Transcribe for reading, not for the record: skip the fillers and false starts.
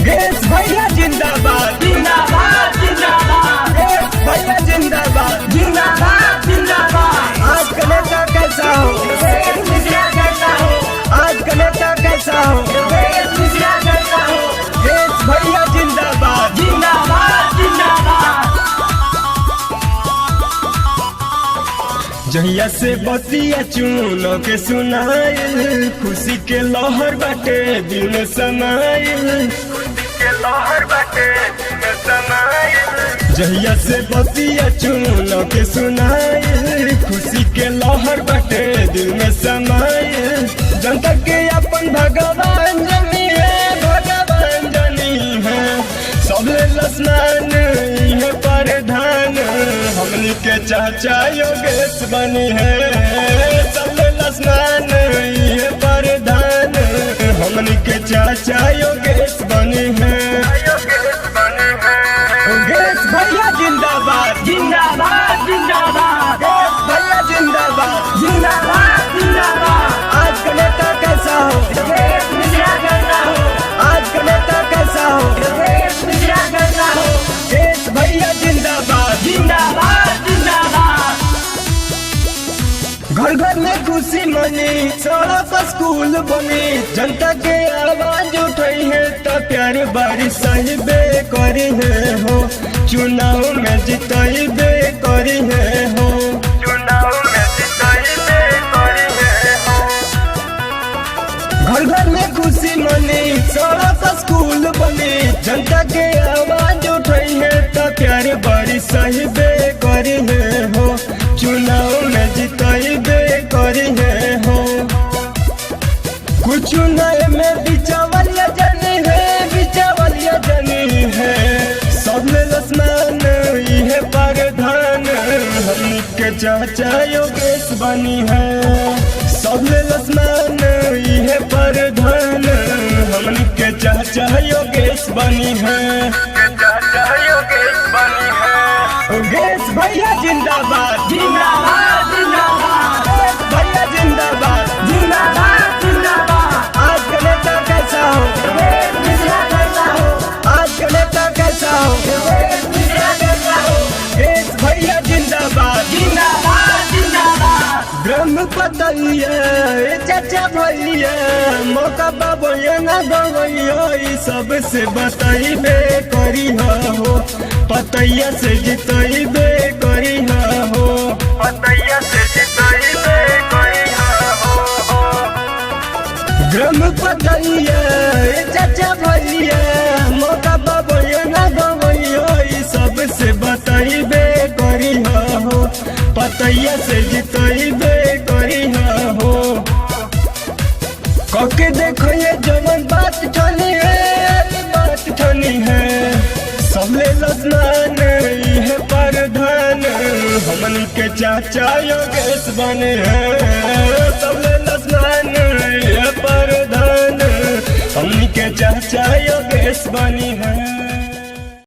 Gas भैया जिंदाबाद जिंदाबाद जिंदाबाद गैस भैया जिंदाबाद जिंदाबाद जिंदाबाद। आज का नेता कैसा हो देश मिश्रा करता हो, आज का नेता कैसा हो देश मिश्रा करता हो। गैस भैया जिंदाबाद जिंदाबाद जिंदाबाद। जहिया से बतिया चुनो के सुनाइल खुशी के लहर बाटे दिल में समाइल जहिया से बतिया चुनो के सुनाइल खुशी के लहर बाटे दिल में समाइल जनता के अपन भगवान जनी है सबले लसमान है प्रधान हमनी के चाचा योगेश बनी है सबले लसमान है प्रधान हमनी के चाचा योगेश बनी है योगेश भैया जिंदाबाद जिंदाबाद जिंदाबाद योगेश भैया जिंदाबाद जिंदाबाद जिंदाबाद। आज का नेता कैसा हो देश मिश्रा करता हो, आज का नेता कैसा हो देश मिश्रा करता हो। योगेश भैया जिंदाबाद जिंदाबाद जिंदाबाद। घर घर में खुशी मनी सड़क स्कूल बनी जनता के आवाज उठाई है तो प्यार बारिश साहिबे करी है हो चुनाव में जिताई बे करी है हो घर घर में खुशी मनी सड़क स्कूल बनी जनता के आवाज उठाई है तो प्यार बारिश साहिबे करी है हो चुनाव में जिताई बे करी है हो कुछ नए में बिचावलिया जनी है सब में लसमान है प्रधान हमनी के चाचा योगेश बनी है सब में लसमान है प्रधान हमनी के चाचा योगेश बनी है योगेश भैया जिंदाबाद जिंदाबाद जिंदाबाद योगेश भैया जिंदाबाद जिंदाबाद जिंदाबाद। आज का नेता कैसा हो देश मिश्रा करता हो, आज का नेता कैसा हो देश मिश्रा करता हो। योगेश भैया जिंदाबाद जिंदाबाद जिंदाबाद। ब्रह्म पतैया चाचा भैया मौका बाबैया ना गवैया ई सबसे बताइबे करी हो पतैया से जितैबे करी हो ब्रह्म पतैया चाचा भैया मौका बाबैया ना गवैया ई सबसे बताइबे करी हो पतैया से जितैबे करी हो कके देखो ये जवन बात ठनी है सबले लसमान है प्रधान हमन के चाचा योगेश बने हैं सबले लसमान है प्रधान हमन के चाचा योगेश बनी है।